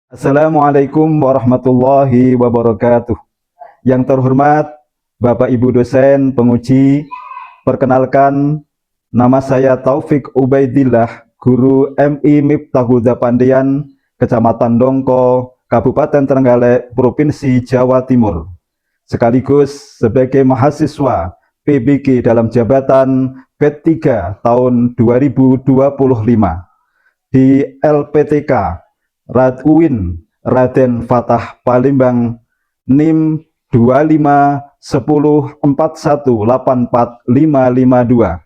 Assalamualaikum warahmatullahi wabarakatuh. Yang terhormat Bapak Ibu dosen, penguji, perkenalkan nama saya Taufik Ubaidillah, guru MI Miftahul Pandian, Kecamatan Dongko, Kabupaten Trenggalek, Provinsi Jawa Timur. Sekaligus sebagai mahasiswa PBG dalam jabatan P3 tahun 2025 di LPTK Radwin Raden Fatah Palembang NIM 251041845552.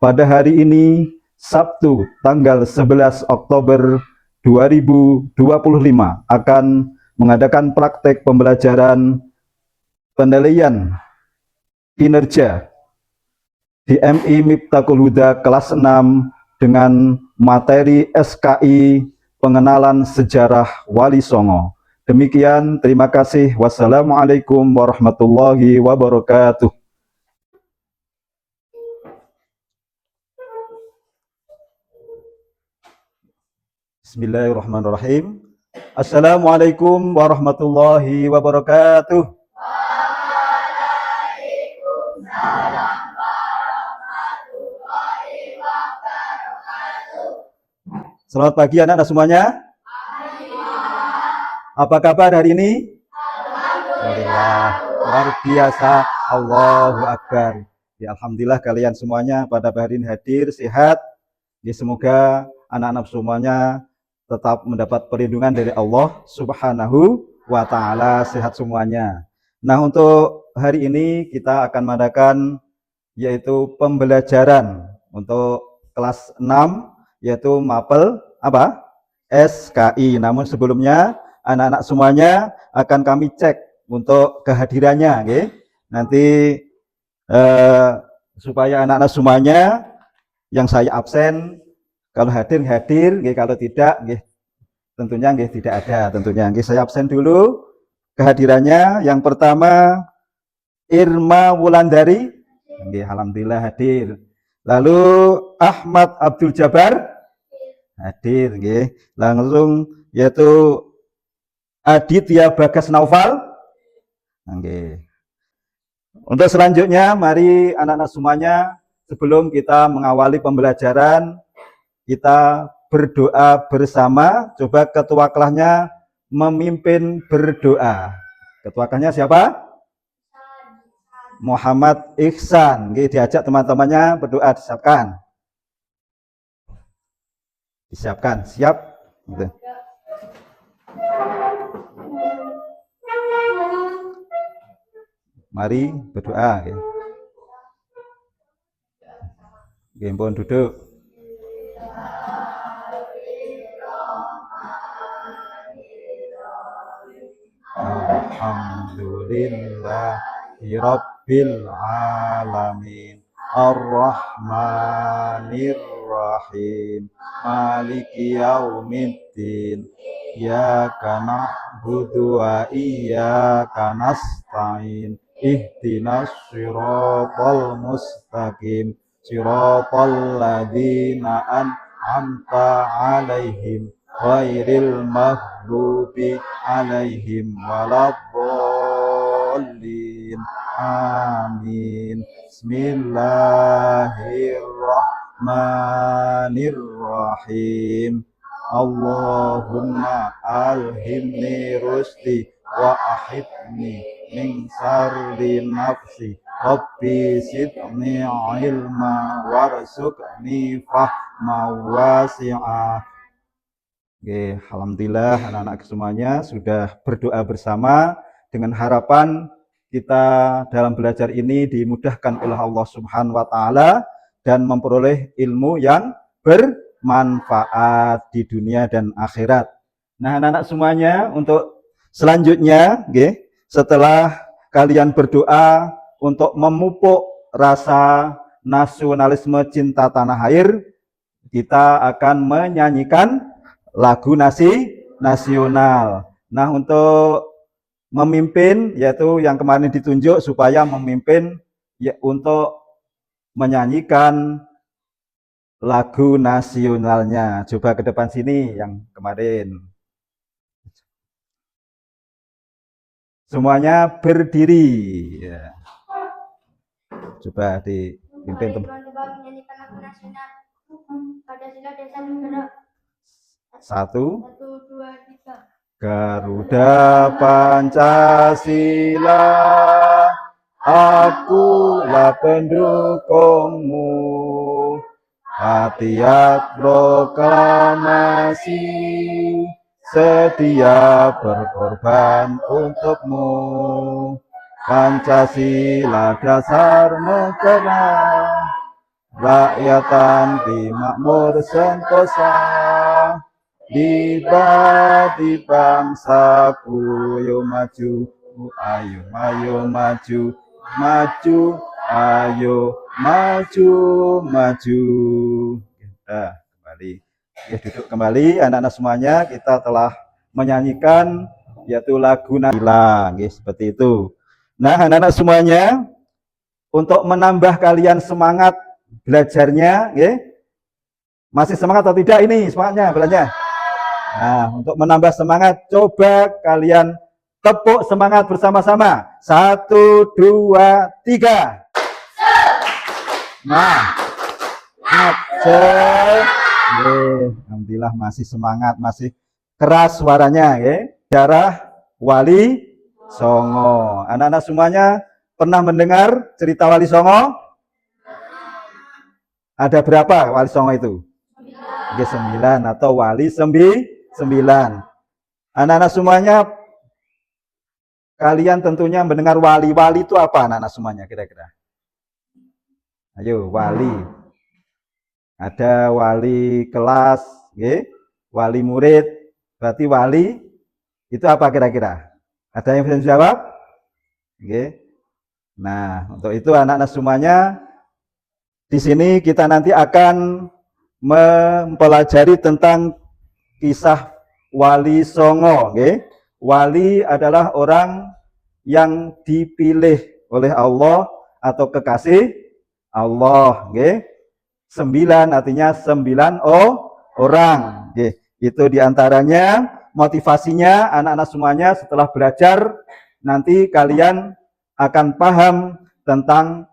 Pada hari ini Sabtu tanggal 11 Oktober 2025 akan mengadakan praktek pembelajaran penilaian kinerja di MI Miftahul Huda kelas 6 dengan materi SKI pengenalan sejarah Wali Songo. Demikian, terima kasih. Wassalamualaikum warahmatullahi wabarakatuh. Bismillahirrahmanirrahim. Assalamualaikum warahmatullahi wabarakatuh. Selamat pagi anak-anak semuanya. Apa kabar hari ini? Alhamdulillah, luar biasa. Allahu Akbar. Ya, alhamdulillah kalian semuanya pada hari ini hadir sehat. Ya, semoga anak-anak semuanya tetap mendapat perlindungan dari Allah Subhanahu wa taala, sehat semuanya. Nah, untuk hari ini kita akan mengadakan yaitu pembelajaran untuk kelas 6 yaitu mapel apa? SKI. Namun sebelumnya anak-anak semuanya akan kami cek untuk kehadirannya, okay? Nanti supaya anak-anak semuanya yang saya absen kalau hadir, okay? Kalau tidak, okay? Tentunya okay, tidak ada tentunya. Okay? Saya absen dulu kehadirannya. Yang pertama Irma Wulandari, okay, alhamdulillah hadir. Lalu Ahmad Abdul Jabar hadir, okay. Langsung yaitu Aditya Bagas Naufal, okay. Untuk selanjutnya, mari anak-anak semuanya sebelum kita mengawali pembelajaran, kita berdoa bersama. Coba ketua kelasnya memimpin berdoa. Ketua kelasnya siapa? Muhammad Ihsan. Oke, diajak teman-temannya berdoa, disiapkan. Disiapkan, siap. Gitu. Mari berdoa. Oke, mohon duduk. Alhamdulillahirabbil alamin. Ar-Rahmanir-Rahim. Maliki yaumiddin. Iyyaka na'budu wa iyyaka nasta'in. Ihdinas siratal mustaqim. Siratal ladzina an'amta 'alaihim ghairil maghdubi 'alaihim waladdallin. Amin. Bismillahirrahmanirrahim. Allahumma alhimni rusdi wa ahibni min sarri nafsi. Rabbi zidni ilma warzuqni fahma wasi'a. Oke, alhamdulillah anak-anak semuanya sudah berdoa bersama dengan harapan kita dalam belajar ini dimudahkan oleh Allah Subhanahu wa taala dan memperoleh ilmu yang bermanfaat di dunia dan akhirat. Nah, anak-anak semuanya, untuk selanjutnya, okay, setelah kalian berdoa untuk memupuk rasa nasionalisme cinta tanah air, kita akan menyanyikan lagu nasional. Nah, untuk memimpin, yaitu yang kemarin ditunjuk supaya memimpin ya, untuk menyanyikan lagu nasionalnya. Coba ke depan sini yang kemarin. Semuanya berdiri. Ya. Coba dipimpin teman. Satu, dua, tiga. Garuda Pancasila, akulah pendukungmu. Hatiat proklamasi, setia berkorban untukmu. Pancasila dasar negara, rakyatan di makmur sentosa. Di bangsaku, ayo maju, ayo maju, maju, ayo maju, maju. Nah, kembali. Duduk kembali, anak-anak semuanya. Kita telah menyanyikan yaitu lagu Nabila, seperti itu. Nah, anak-anak semuanya, untuk menambah kalian semangat belajarnya, masih semangat atau tidak ini semangatnya belajarnya? Nah, untuk menambah semangat, coba kalian tepuk semangat bersama-sama. 1, 2, 3. Nah, alhamdulillah masih semangat, masih keras suaranya, Sejarah Wali Songo. Anak-anak semuanya pernah mendengar cerita Wali Songo? Ada berapa Wali Songo itu? 9 atau Wali 9. Anak-anak semuanya, kalian tentunya mendengar wali-wali itu apa anak-anak semuanya kira-kira? Ayo, wali. Ada wali kelas, wali murid. Berarti wali itu apa kira-kira? Ada yang bisa jawab? Nah, untuk itu anak-anak semuanya, di sini kita nanti akan mempelajari tentang kisah Wali Songo. Wali adalah orang yang dipilih oleh Allah atau kekasih Allah. 9 artinya 9 orang. Itu diantaranya motivasinya anak-anak semuanya setelah belajar nanti kalian akan paham tentang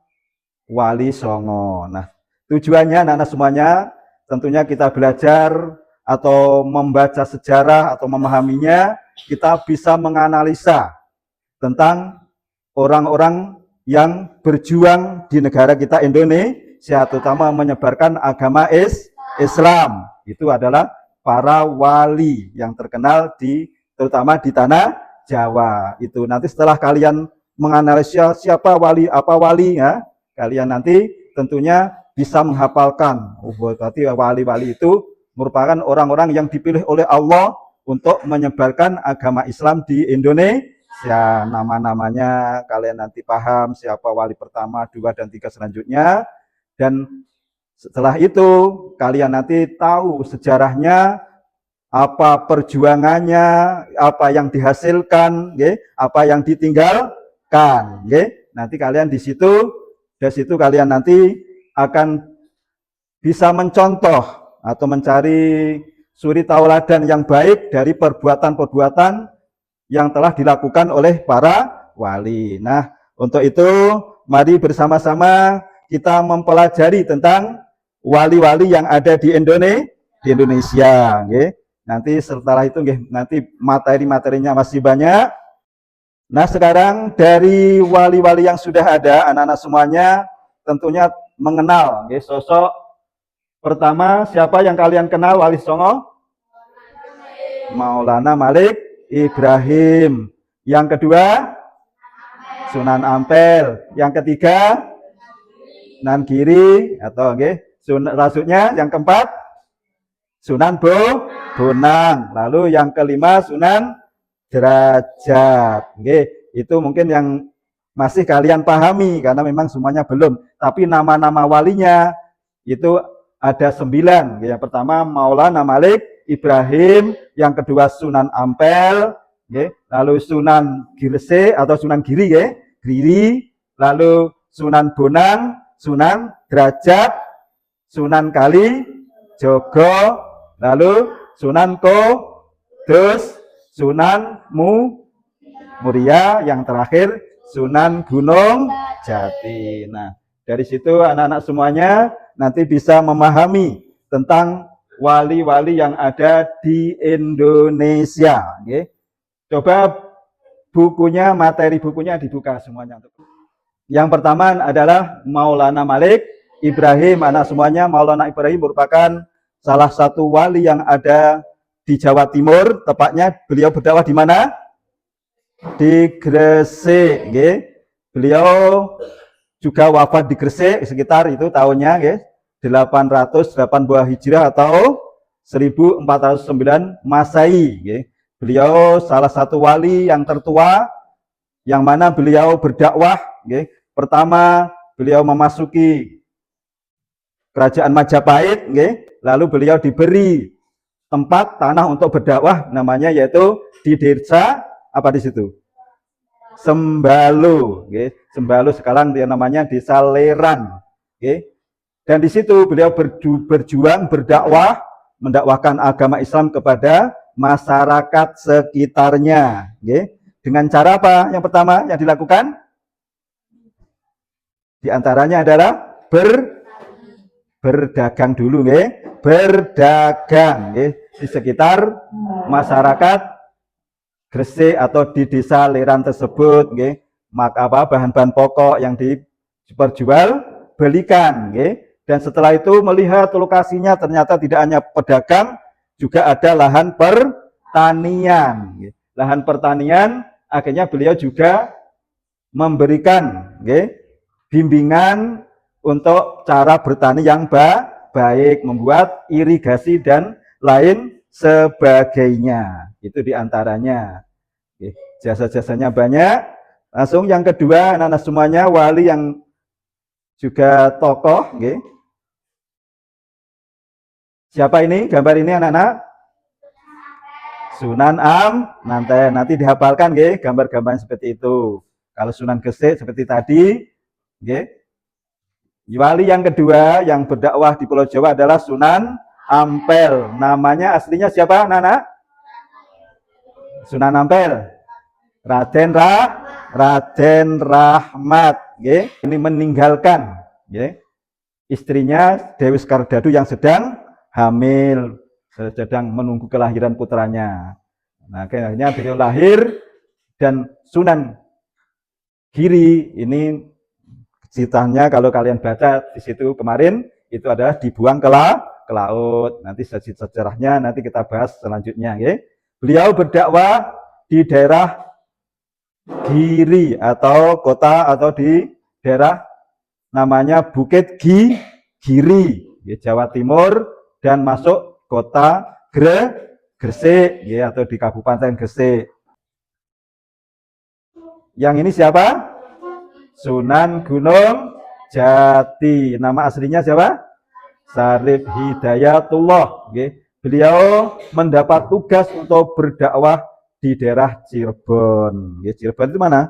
Wali Songo. Nah, tujuannya anak-anak semuanya tentunya kita belajar atau membaca sejarah atau memahaminya, kita bisa menganalisa tentang orang-orang yang berjuang di negara kita Indonesia, terutama menyebarkan agama Islam. Itu adalah para wali yang terkenal terutama di tanah Jawa. Itu nanti setelah kalian menganalisa siapa wali, apa wali, kalian nanti tentunya bisa menghafalkan. Berarti wali-wali itu merupakan orang-orang yang dipilih oleh Allah untuk menyebarkan agama Islam di Indonesia. Nama-namanya kalian nanti paham siapa wali pertama, 2, dan 3 selanjutnya. Dan setelah itu kalian nanti tahu sejarahnya, apa perjuangannya, apa yang dihasilkan, apa yang ditinggalkan. Nanti kalian dari situ kalian nanti akan bisa mencontoh atau mencari suri tauladan yang baik dari perbuatan-perbuatan yang telah dilakukan oleh para wali. Nah, untuk itu mari bersama-sama kita mempelajari tentang wali-wali yang ada di Indonesia. Nanti setelah itu nanti materi-materinya masih banyak. Nah, sekarang dari wali-wali yang sudah ada, anak-anak semuanya tentunya mengenal sosok pertama. Siapa yang kalian kenal Wali Songo? Maulana Malik Ibrahim. Yang kedua Sunan Ampel. Yang ketiga Sunan Giri atau Rasutnya. Yang keempat Sunan Bonang. Lalu yang kelima Sunan Derajat. Itu mungkin yang masih kalian pahami karena memang semuanya belum. Tapi nama-nama walinya itu ada 9. Yang pertama Maulana Malik Ibrahim, yang kedua Sunan Ampel, lalu Sunan Girse atau Sunan Giri, lalu Sunan Bonang, Sunan Derajat, Sunan Kali Jogo, lalu Sunan Kudus, Sunan Muria, yang terakhir Sunan Gunung Jati. Nah, dari situ anak-anak semuanya nanti bisa memahami tentang wali-wali yang ada di Indonesia. Okay. Coba bukunya, materi bukunya dibuka semuanya. Yang pertama adalah Maulana Malik Ibrahim. Anak semuanya, Maulana Ibrahim merupakan salah satu wali yang ada di Jawa Timur. Tepatnya beliau berdakwah di mana? Di Gresik. Okay. Beliau juga wafat di Gresik sekitar itu tahunnya, okay. 808 Hijriah atau 1409 Masehi. Okay. Beliau salah satu wali yang tertua yang mana beliau berdakwah. Okay. Pertama, beliau memasuki kerajaan Majapahit, okay. Lalu beliau diberi tempat tanah untuk berdakwah, namanya yaitu di desa apa di situ? Sembalu, okay. Sembalu sekarang dia namanya Desa Leran. Okay. Dan di situ beliau berjuang, berdakwah, mendakwahkan agama Islam kepada masyarakat sekitarnya. Okay. Dengan cara apa? Yang pertama yang dilakukan? Di antaranya adalah berdagang dulu, okay. Berdagang, okay. Di sekitar masyarakat Gresik atau di desa Leran tersebut, okay. Maka apa bahan-bahan pokok yang diperjual belikan, okay. Dan setelah itu melihat lokasinya ternyata tidak hanya pedagang, juga ada lahan pertanian. Okay. Lahan pertanian, akhirnya beliau juga memberikan, okay, bimbingan untuk cara bertani yang baik, membuat irigasi dan lain sebagainya. Itu diantaranya. Jasa-jasanya banyak. Langsung yang kedua, anak-anak semuanya, wali yang juga tokoh. Siapa ini? Gambar ini anak-anak? Sunan Ampel. Nanti dihafalkan, gambar-gambar seperti itu. Kalau Sunan Gresik seperti tadi. Wali yang kedua yang berdakwah di Pulau Jawa adalah Sunan Ampel. Namanya aslinya siapa, Nana? Sunan Ampel. Raden Rahmat. Ini meninggalkan istrinya Dewi Skardadu yang sedang hamil, sedang menunggu kelahiran putranya. Nah, akhirnya beliau lahir dan Sunan Giri ini ceritanya kalau kalian baca di situ kemarin itu adalah dibuang ke laut. Nanti sejarahnya nanti kita bahas selanjutnya. Beliau berdakwah di daerah Giri atau kota atau di daerah namanya Bukit Giri, Jawa Timur, dan masuk kota Gresik atau di Kabupaten Gresik. Yang ini siapa? Sunan Gunung Jati. Nama aslinya siapa? Syarif Hidayatullah. Beliau mendapat tugas untuk berdakwah di daerah Cirebon. Cirebon itu mana?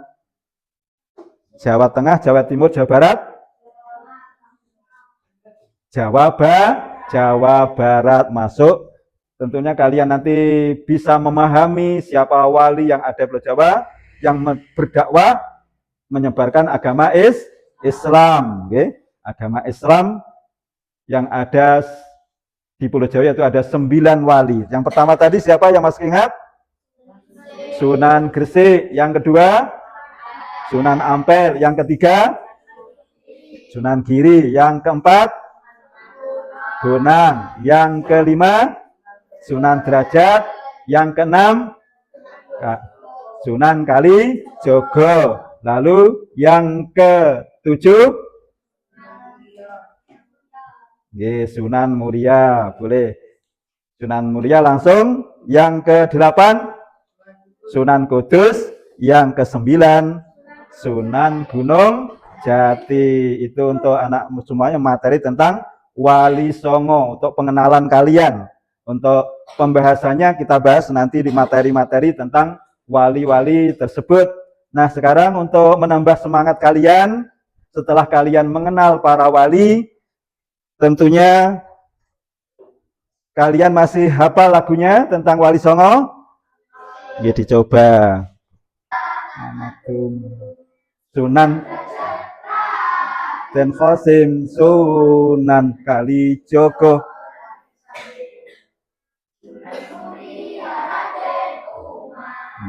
Jawa Tengah, Jawa Timur, Jawa Barat? Jawa Barat masuk. Tentunya kalian nanti bisa memahami siapa wali yang ada di Pulau Jawa yang berdakwah menyebarkan agama Islam. Agama Islam yang ada di Pulau Jawa itu ada 9 wali. Yang pertama tadi siapa yang masih ingat? Sunan Gresik. Yang kedua Sunan Ampel. Yang ketiga Sunan Giri. Yang keempat Bonang. Yang kelima Sunan Derajat. Yang keenam Sunan Kalijogo. Lalu yang ketujuh Sunan Muria. Boleh Sunan Muria langsung. Yang ke-8 Sunan Kudus. Yang ke-9 Sunan Gunung Jati. Itu untuk anak semuanya materi tentang Wali Songo, untuk pengenalan kalian. Untuk pembahasannya kita bahas nanti di materi-materi tentang wali-wali tersebut. Nah, sekarang untuk menambah semangat kalian, setelah kalian mengenal para wali, tentunya kalian masih hafal lagunya tentang Wali Songo? Ya, dicoba. Muhammadum Sunan Den Qasim Sunan Kalijogo.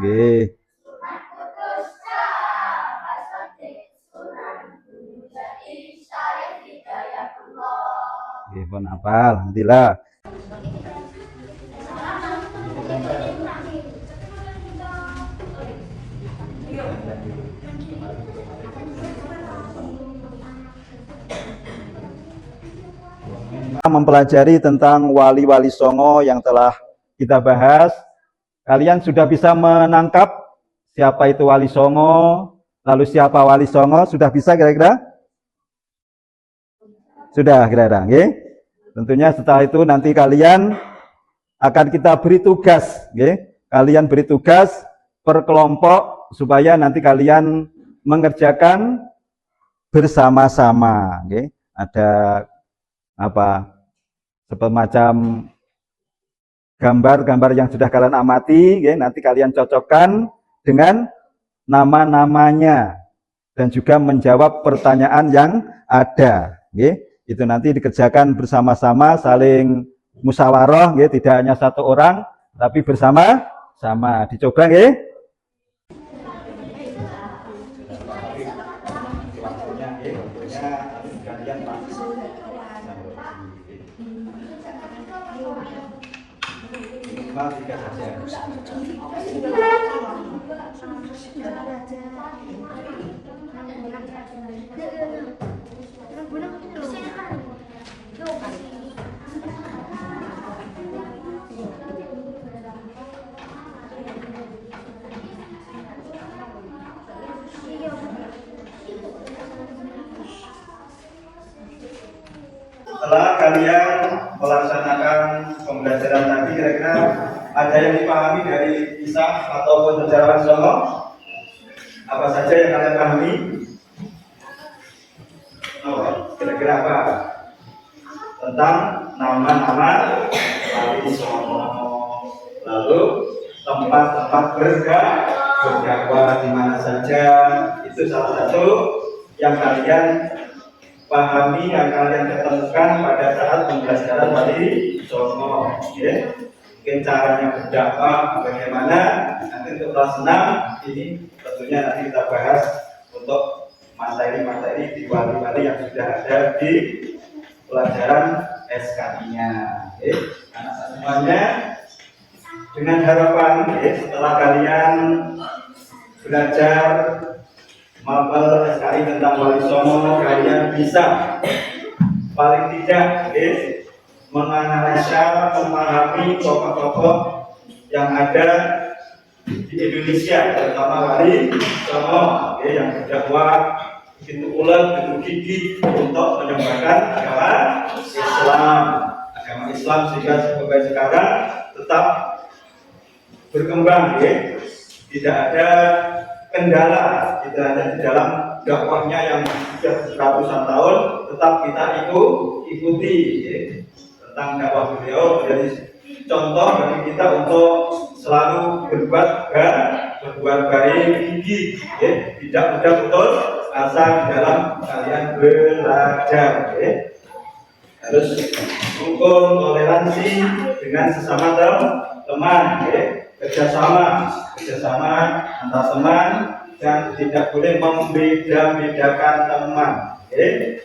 Nggih. Nggih, pun hafal. Alhamdulillah. Mempelajari tentang wali-wali songo yang telah kita bahas. Kalian sudah bisa menangkap siapa itu wali songo, lalu siapa wali songo? Sudah bisa kira-kira? Sudah kira-kira, okay? Tentunya setelah itu nanti kalian akan kita beri tugas, okay? Kalian beri tugas per kelompok supaya nanti kalian mengerjakan bersama-sama, okay? Ada apa? Semacam gambar-gambar yang sudah kalian amati, okay? Nanti kalian cocokkan dengan nama-namanya dan juga menjawab pertanyaan yang ada, okay? Itu nanti dikerjakan bersama-sama, saling musyawarah, ya, tidak hanya satu orang, tapi bersama-sama. Dicoba, ya. Setelah kalian melaksanakan pembelajaran tadi, kira-kira ada yang dipahami dari kisah ataupun perjalanan Songo? Apa saja yang kalian pahami? Oh, kira-kira apa? Tentang nama-nama wali Songo, lalu tempat-tempat berdakwah di mana saja, itu salah satu yang kalian pahami, yang kalian ketemukan pada saat pembelajaran wali songo, ya. Mungkin caranya berdakwah bagaimana, nanti untuk kelas 6 ini tentunya nanti kita bahas untuk materi-materi di wali-wali yang sudah ada di pelajaran SKI-nya, ya. Anak-anak semuanya, dengan harapan, ya, setelah kalian belajar mapel SKI tentang wali songo, kalian bisa paling tidak, ya, menganalisa, memahami tokoh-tokoh yang ada di Indonesia, terutama wali songo, ya, yang berdakwah begitu ulet, begitu gigih untuk menyebarkan agama Islam sehingga sampai sekarang tetap berkembang, ya. Tidak ada kendala, kita hanya di dalam dakwahnya yang sudah ratusan tahun, tetap kita ikuti, ya, tentang dakwah beliau menjadi contoh bagi kita untuk selalu berbuat baik, gigih, ya, tidak mudah putus asa di dalam kalian belajar, ya. Harus rukun, toleransi dengan sesama teman, ya. kerjasama antar teman dan tidak boleh membeda-bedakan teman, okay?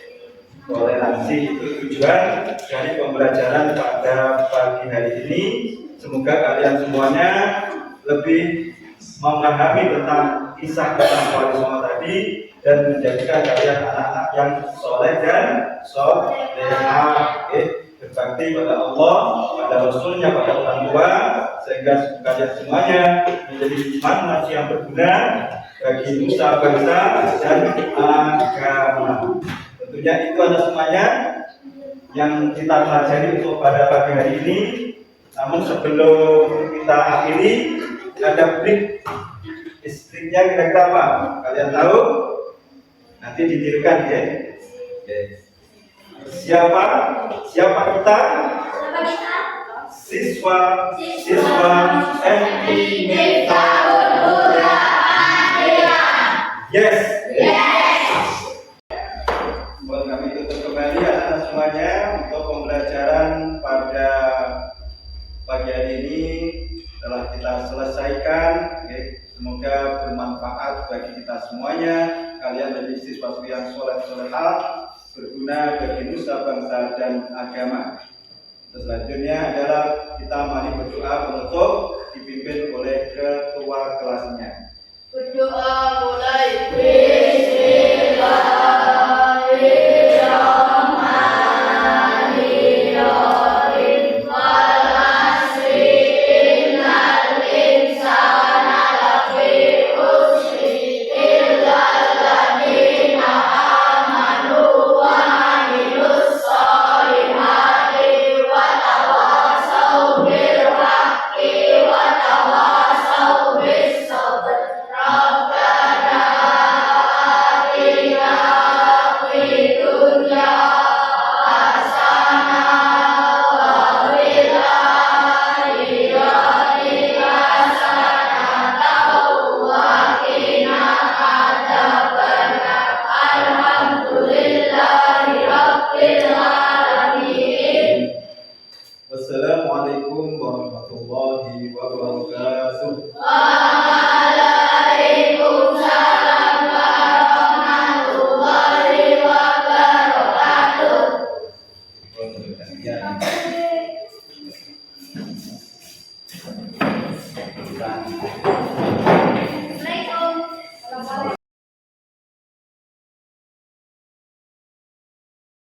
Toleransi itu tujuan dari pembelajaran pada pagi hari ini. Semoga kalian semuanya lebih memahami tentang kisah wali songo tadi dan menjadikan kalian anak-anak yang soleh dan solehah, okay? Berbakti pada Allah, pada Rasulnya, pada orang tua, sehingga kalian semuanya menjadi manusia yang berguna bagi nusa bangsa dan agama. Tentunya itu adalah semuanya yang kita pelajari untuk pada pagi hari ini. Namun sebelum kita akhiri, ada break. Istrinya kira-kira apa? Kalian tahu? Nanti ditirukan, ya. Siapa kita? Siswa MI Miftahul Quran. Yes. Buat kami tutup kembali anak-anak semuanya untuk pembelajaran pada pagi hari ini telah kita selesaikan. Semoga bermanfaat bagi kita semuanya. Kalian menjadi siswa yang soleh-solehah, berguna bagi nusa bangsa dan agama. Selanjutnya adalah kita mari berdoa penutup dipimpin oleh ketua kelasnya. Berdoa mulai. Bismillahirrahmanirrahim. Wal asri innal insana lafi khusri illa alladziina amanu wa 'amilus sholihati wa tawassaw bil haqqi wa tawassaw bis sabr. Rabbana atina fid dunya hasanah wa fil akhirati hasanah wa qina adzabannar. Alhamdulillahi rabbil alamin. Wassalamualaikum warahmatullahi wabarakatuh. Waalaikumsalam warahmatullahi wabarakatuh. Untuk kalian. Assalamualaikum.